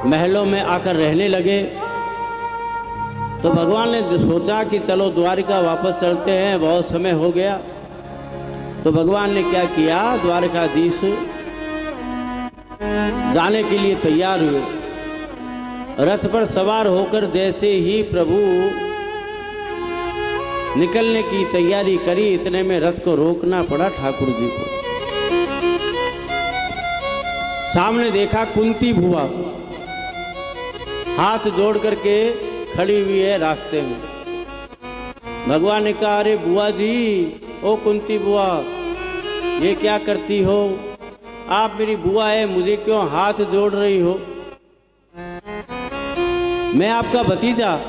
महलों में आकर रहने लगे। तो भगवान ने सोचा कि चलो द्वारिका वापस चलते हैं, बहुत समय हो गया। तो भगवान ने क्या किया, द्वारकाधीश जाने के लिए तैयार हुए। रथ पर सवार होकर जैसे ही प्रभु निकलने की तैयारी करी, इतने में रथ को रोकना पड़ा ठाकुर जी को। सामने देखा कुंती बुआ हाथ जोड़ करके खड़ी हुई है रास्ते में। भगवान ने कहा, अरे बुआ जी, ओ कुंती बुआ, ये क्या करती हो? आप मेरी बुआ है, मुझे क्यों हाथ जोड़ रही हो? मैं आपका भतीजा,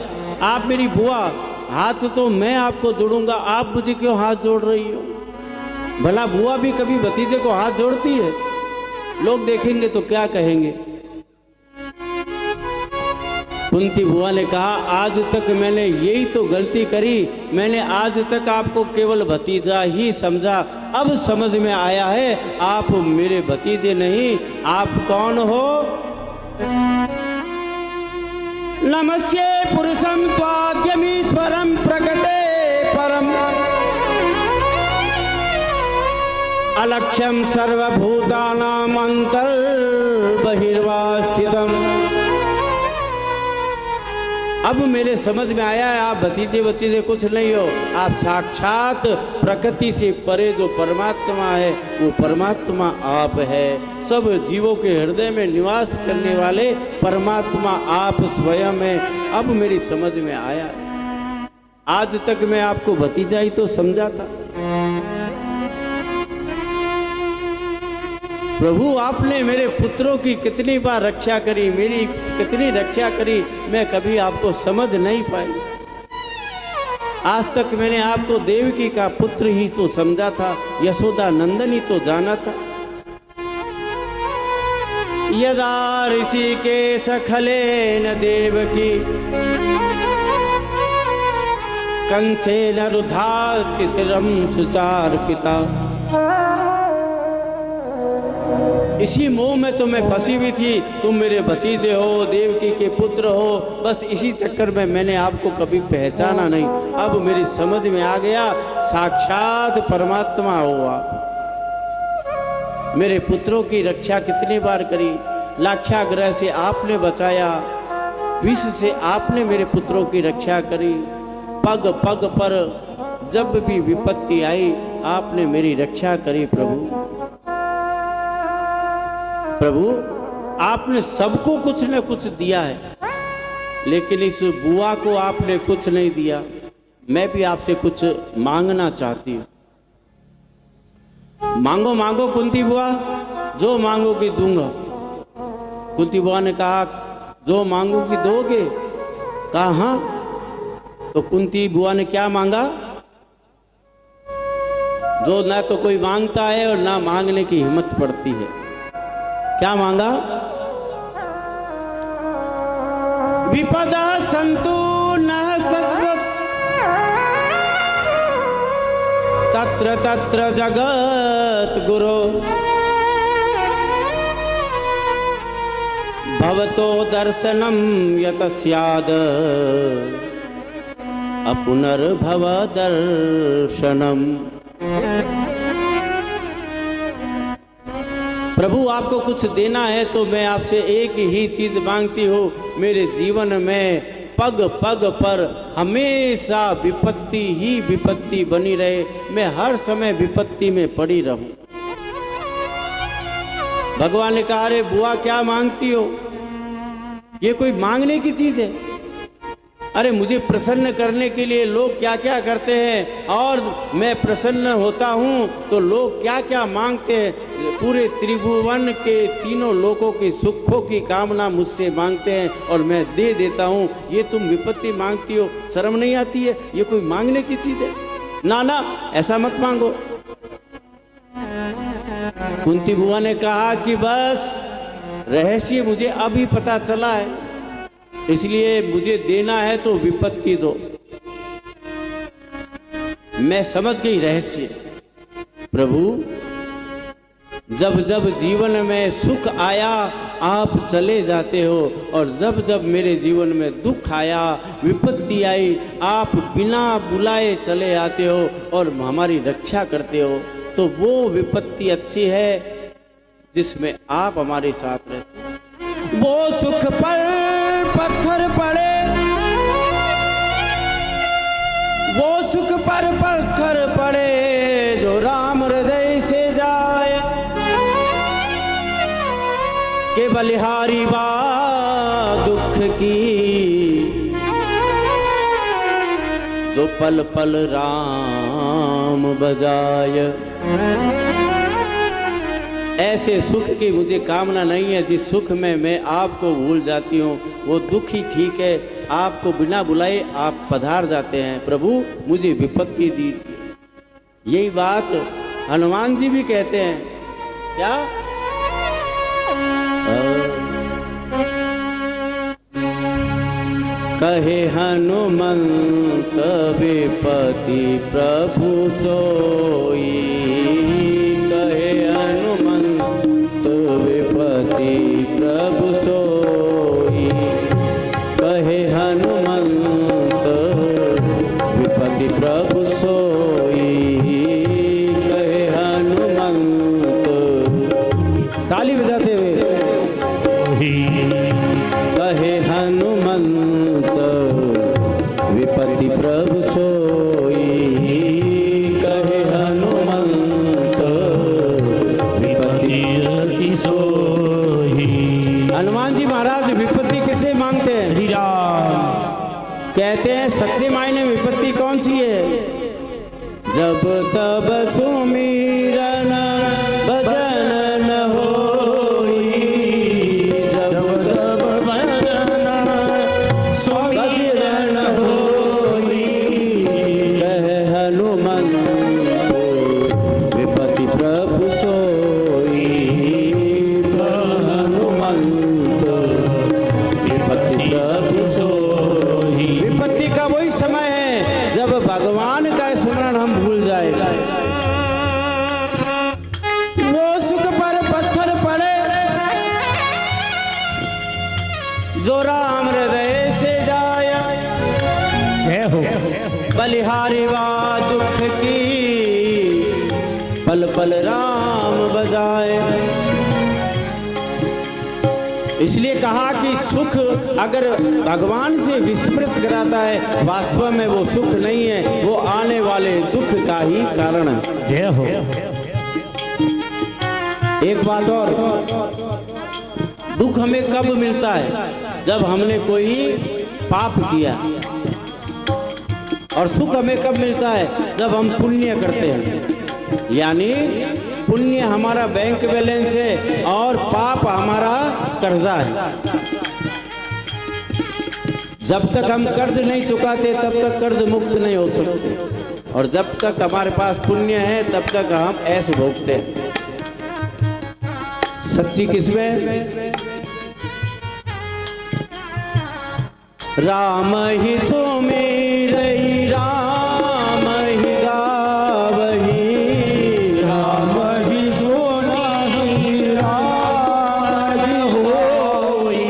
आप मेरी बुआ, हाथ तो मैं आपको जोड़ूंगा, आप मुझे क्यों हाथ जोड़ रही हो? भला बुआ भी कभी भतीजे को हाथ जोड़ती है? लोग देखेंगे तो क्या कहेंगे? कुंती बुआ ने कहा, आज तक मैंने यही तो गलती करी। मैंने आज तक आपको केवल भतीजा ही समझा, अब समझ में आया है आप मेरे भतीजे नहीं। आप कौन हो? नमस्ये पुरुषं त्वाद्यमीश्वरं प्रकृते परम अलक्ष्यं सर्वभूतानां अंतर्बहिर्वा स्थितम्। अब मेरे समझ में आया है आप भतीजे बच्चे कुछ नहीं हो, आप साक्षात प्रकृति से परे जो परमात्मा है वो परमात्मा आप है। सब जीवों के हृदय में निवास करने वाले परमात्मा आप स्वयं हैं। अब मेरी समझ में आया, आज तक मैं आपको भतीजा ही तो समझा था। प्रभु, आपने मेरे पुत्रों की कितनी बार रक्षा करी, मेरी कितनी रक्षा करी, मैं कभी आपको समझ नहीं पाई। आज तक मैंने आपको देवकी का पुत्र ही तो समझा था, यशोदा नंदन ही तो जाना था। यदा ऋषिकेश खलेन देवकी कंसेन रुधाचितिरं सुचार पिता। इसी मोह में तो मैं फंसी हुई थी, तुम मेरे भतीजे हो, देवकी के पुत्र हो, बस इसी चक्कर में मैंने आपको कभी पहचाना नहीं। अब मेरी समझ में आ गया, साक्षात परमात्मा हो आप। मेरे पुत्रों की रक्षा कितनी बार करी, लाक्षागृह से आपने बचाया, विष से आपने मेरे पुत्रों की रक्षा करी। पग पग पर जब भी विपत्ति आई आपने मेरी रक्षा करी। प्रभु, आपने सबको कुछ न कुछ दिया है, लेकिन इस बुआ को आपने कुछ नहीं दिया। मैं भी आपसे कुछ मांगना चाहती हूँ। मांगो मांगो कुंती बुआ, जो मांगोगी दूंगा। कुंती बुआ ने कहा, जो मांगोगी दोगे? कहा हाँ। तो कुंती बुआ ने क्या मांगा? जो ना तो कोई मांगता है और ना मांगने की हिम्मत पड़ती है। क्या मांगा? विपदा संतु न शश्वत तत्र तत्र जगत गुरो भवतो दर्शनम यत स्याद अपुनर्भव दर्शनम। प्रभु, आपको कुछ देना है तो मैं आपसे एक ही चीज मांगती हूँ, मेरे जीवन में पग पग पर हमेशा विपत्ति ही विपत्ति बनी रहे, मैं हर समय विपत्ति में पड़ी रहूं। भगवान ने कहा, अरे बुआ क्या मांगती हो? ये कोई मांगने की चीज है? अरे मुझे प्रसन्न करने के लिए लोग क्या क्या करते हैं, और मैं प्रसन्न होता हूँ तो लोग क्या क्या मांगते हैं। पूरे त्रिभुवन के तीनों लोगों की सुखों की कामना मुझसे मांगते हैं और मैं दे देता हूँ। ये तुम विपत्ति मांगती हो, शर्म नहीं आती है? ये कोई मांगने की चीज है? ना ना, ऐसा मत मांगो। कुंती बुआ ने कहा कि बस रहस्य मुझे अभी पता चला है, इसलिए मुझे देना है तो विपत्ति दो। मैं समझ गई रहस्य। प्रभु, जब जब जीवन में सुख आया आप चले जाते हो, और जब जब मेरे जीवन में दुख आया, विपत्ति आई, आप बिना बुलाए चले आते हो और हमारी रक्षा करते हो। तो वो विपत्ति अच्छी है जिसमें आप हमारे साथ रहते हो। वो सुख पर पत्थर पड़े, वो सुख पर पत्थर पड़े, जो राम हृदय से जाए, के बलिहारी बा दुख की, जो पल पल राम बजाय। ऐसे सुख की मुझे कामना नहीं है जिस सुख में मैं आपको भूल जाती हूँ। वो दुख ही ठीक है, आपको बिना बुलाए आप पधार जाते हैं। प्रभु मुझे विपत्ति दीजिए। यही बात हनुमान जी भी कहते हैं। क्या? कहे हनुमंत विपत्ति प्रभु सोई, कहे हनुमंत विपत्ति प्रभु सोई, कहे हनुमंत विपत्ति प्रभु सोई, कहे हनुमंत। ताली बजाते हुए कहे हनुमंत विपत्ति प्रभु सोई, कहे हनुमंत विपत्ति सोई। हनुमान जी महाराज विपत्ति किसे मांगते हैं? श्री राम। कहते हैं सच्चे मायने विपत्ति कौन सी है? जब तब सुमिरन भजन न होई, जब तब सुमिरन होई, कहे हनुमंत विपत्ति प्रभु सोई, हनुमंत विपत्ति प्रभु सोई। विपत्ति का वही समय है जब भगवान का स्मरण हम भूल जाए। वो सुख पर पत्थर पड़े, जो राम हृदय से जाए, जय हो। बलिहारी वा दुख की, पल पल राम बजाए। इसलिए कहा कि सुख अगर भगवान से विस्मृत कराता है, वास्तव में वो सुख नहीं है, वो आने वाले दुख का ही कारण है। जय हो। एक बात और, दुख हमें कब मिलता है? जब हमने कोई पाप किया। और सुख हमें कब मिलता है? जब हम पुण्य करते हैं। यानी पुण्य हमारा बैंक बैलेंस है और पाप हमारा कर्जा है। जब तक हम कर्ज नहीं चुकाते तब तक कर्ज मुक्त नहीं हो सकते, और जब तक हमारे पास पुण्य है तब तक हम ऐसे भोगते हैं। सच्ची किस्में राम ही सुमिरई, राम ही गावही, राम ही सुमिरई, राम ही होई,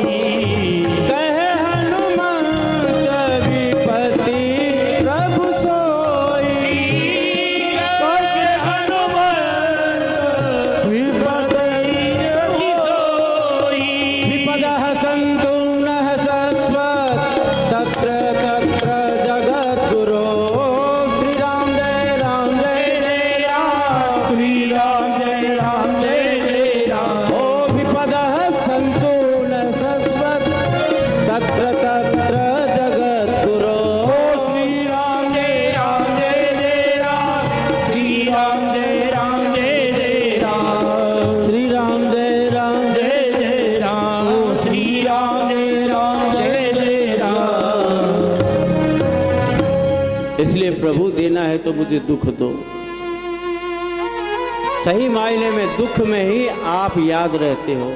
कहे हनुमंत विपत्ति प्रभु सोई, कहे हनुमंत विपत्ति सोई। विपदः सन्तु नः शाश्वत, तत्र तत्र जगद्गुरो। श्री राम जय राम जय जय राम, श्री राम जय राम जय जय राम। ओ विपदः सन्तु नः शाश्वत, तत्र तत्र जगद्गुरो। श्री राम जय जय राम, श्री राम जय जय राम, श्री राम जय जय राम, श्री राम जय जय राम। इसलिए प्रभु देना है तो मुझे दुख दो। सही मायने में दुख में ही आप याद रहते हो।